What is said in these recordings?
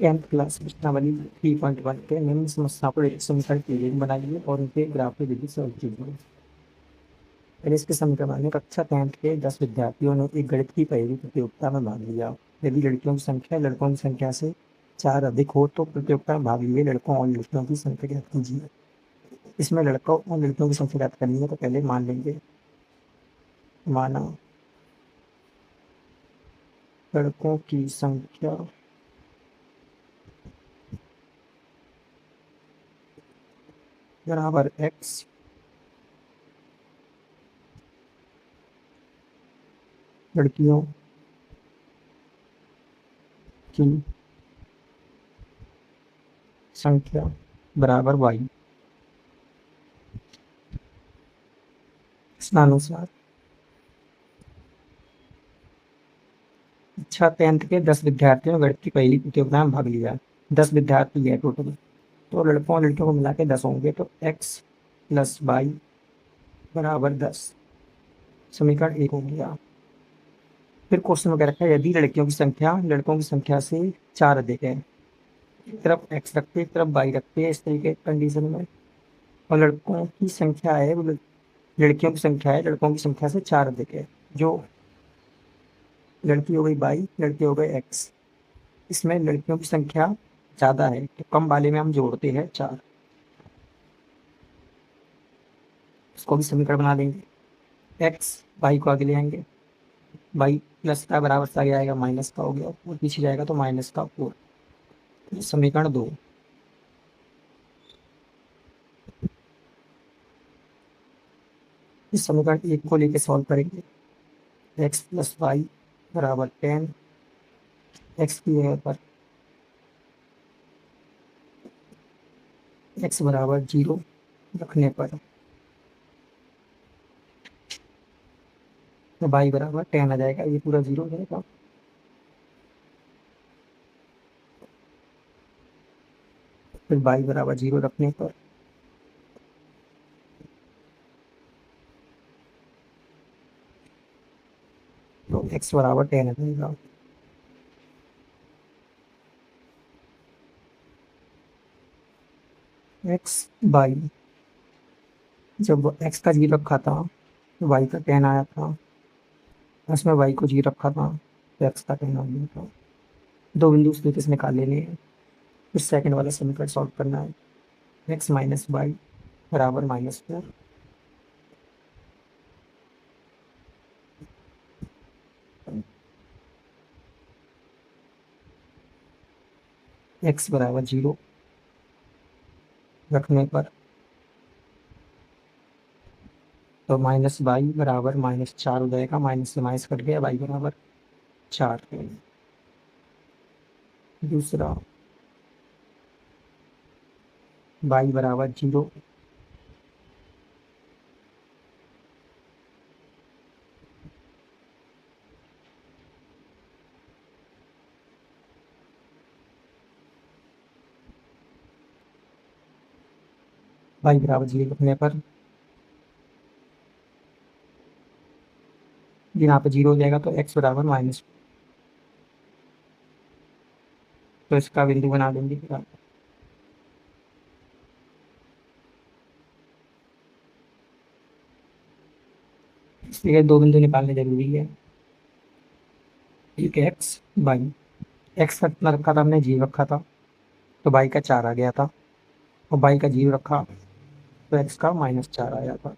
10th class प्रश्नावली 3.1 के निम्न समस्या पर एक समीकरण की रीडिंग बनाइए और उनके ग्राफ की विधि सॉल्व कीजिए। पहले इसके समीकरण में कक्षा 10th के 10 विद्यार्थियों ने एक गणित की पहेली प्रतियोगिता में भाग लिया। यदि लड़कियों की संख्या लड़कों की संख्या से 4 अधिक हो तो प्रतियोगिता में भाग लिए लड़कों और लड़कियों की संख्या ज्ञात कीजिए। इसमें लड़कों और लड़कियों की संख्या ज्ञात करनी है तो पहले मान लेंगे। माना लड़कों की संख्या बराबर x, लड़कियों की संख्या बराबर y। प्रश्नानुसार कक्षा 10th के 10 विद्यार्थियों ने गणित की पहली प्रतियोगिता में भाग लिया। 10 विद्यार्थी है टोटल, तो लड़कों और लड़कियों को मिला के 10 होंगे, तो x प्लस वाई बराबर 10 समीकरण 1 हो गया। फिर क्वेश्चन में क्या रखा है, यदि लड़कियों की संख्या लड़कों की संख्या से 4 अधिक है, एक तरफ x रखते एक तरफ y रखते हैं इस तरीके की कंडीशन में, और लड़कों की संख्या है लड़कियों की संख्या है लड़कों की संख्या से 4 अधिक है, जो लड़की हो गई y, लड़के हो गए x। इसमें लड़कियों की संख्या ज़्यादा है तो कम वाले में हम जोड़ते हैं 4, इसको भी समीकरण बना देंगे। x y को आगे ले आएंगे, y प्लस का बराबर से आगे आएगा माइनस का हो गया, और पीछे जाएगा तो माइनस का 4। समीकरण 2। इस समीकरण 1 को लेके सॉल्व करेंगे। x प्लस वाई बराबर 10, x की जगह पर x बराबर 0 रखने पर तो y बराबर 10 आ जाएगा, ये पूरा 0 हो जाएगा। फिर y बराबर 0 रखने पर तो x बराबर 10 आ जाएगा। x बाई, जब x का 0 रखा था तो y का 10 आया था, उसमें y को 0 रखा था तो x का 10 आ गया था। दो बिंदु उस तरीके से निकाल लेने हैं। फिर सेकंड वाला समीकरण सॉल्व करना है। x माइनस वाई बराबर -4, x बराबर 0 रखने पर तो माइनस वाई बराबर -4 हो जाएगा, माइनस से माइनस कट गया, वाई बराबर 4। दूसरा वाई बराबर 0, वाई बराबर 0 रखने पर यहाँ पे 0 हो जाएगा तो x बराबर -, तो इसका बिंदु बना देंगे। इसलिए दो बिंदु निकालने जरूरी है। एक एक्स बाई, एक्स का कितना रखा था हमने, 0 रखा था तो बाई का 4 आ गया था, और बाई का 0 रखा तो एक्स का -4 आया था।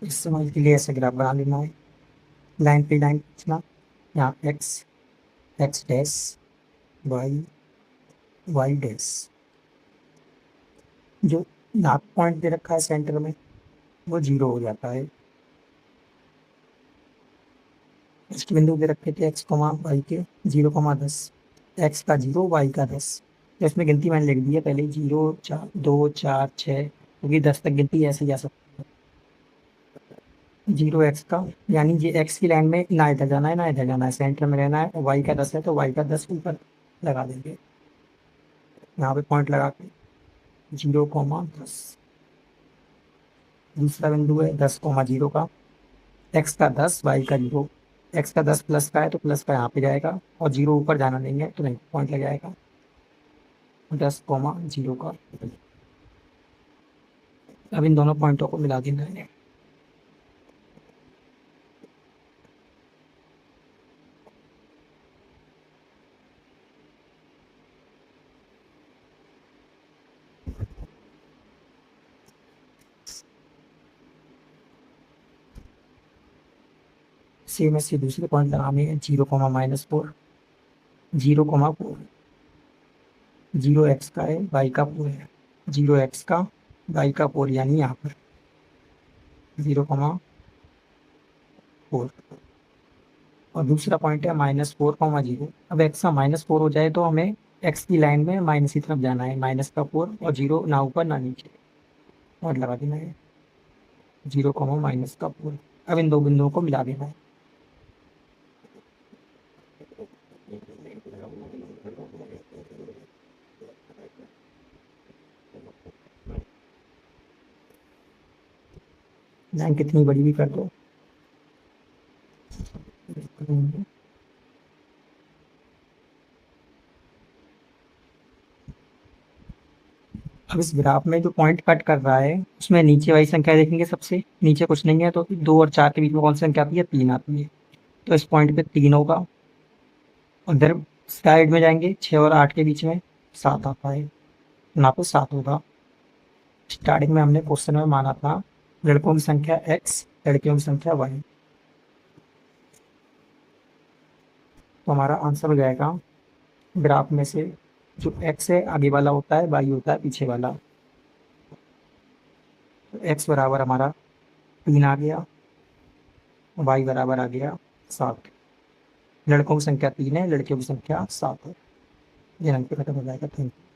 इस समझ के लिए ऐसे ग्राफ बना लेना है, लाइन पे लाइन खींचना। यहाँ X X dash Y Y dash, जो यहाँ पॉइंट दे रखा है सेंटर में वो 0 हो जाता है। इसके बिंदु दे रखे थे x, वाई के 0, 10, x का 0 वाई का 10। तो इसमें गिनती मैंने लिख दी है पहले, 0 4 2 4 6, क्योंकि 10 तक गिनती ऐसे जा सकती है। 0 x का, यानी ये x की लाइन में ना इधर जाना है ना इधर जाना है, सेंटर में रहना है। y का 10 है तो y का 10 ऊपर लगा देंगे, यहाँ पे पॉइंट लगा के 0, 10। दूसरा बिंदु है 10, 0 का, x का 10 y का 0, एक्स का 10 प्लस का है तो प्लस का यहाँ पे जाएगा, और जीरो ऊपर जाना नहीं है तो नहीं पॉइंट लग जाएगा 10, 0 का। अब इन दोनों पॉइंटों को मिला देना है। सी में से दूसरे पॉइंट लगाने हैं 0, -4, 0, 4, 0 एक्स का है, वाई का 4 है, 0 एक्स का वाई का 4 यानी यहाँ पर 0, 4। और दूसरा पॉइंट है -4, 0। अब एक्स का -4 हो जाए तो हमें एक्स की लाइन में माइनस की तरफ जाना है, माइनस का 4 और 0 ना ऊपर ना नीचे, और लगा देना है 0, -का 4। अब इन दो बिंदुओं को मिला देना है। लाइन कितनी बड़ी भी कर दो। अब इस ग्राफ में जो पॉइंट कट कर रहा है उसमें नीचे वाली संख्या देखेंगे, सबसे नीचे कुछ नहीं है, तो 2 और 4 के बीच में कौन सी संख्या आती है, 3 आती है। तो इस पॉइंट पे 3 होगा। उधर साइड में जाएंगे 6 और 8 के बीच में 7 आता है, यहाँ पे 7 होगा। स्टार्टिंग में हमने क्वेश्चन में माना था लड़कों की संख्या x, लड़कियों की संख्या y, तो हमारा आंसर हो जाएगा ग्राफ में से जो x है आगे वाला होता है, y होता है पीछे वाला। तो x बराबर हमारा 3 आ गया, y बराबर आ गया 7। लड़कों की संख्या 3 है, लड़कियों की संख्या 7 है। ये रंग पे खत्म हो जाएगा। Thank you.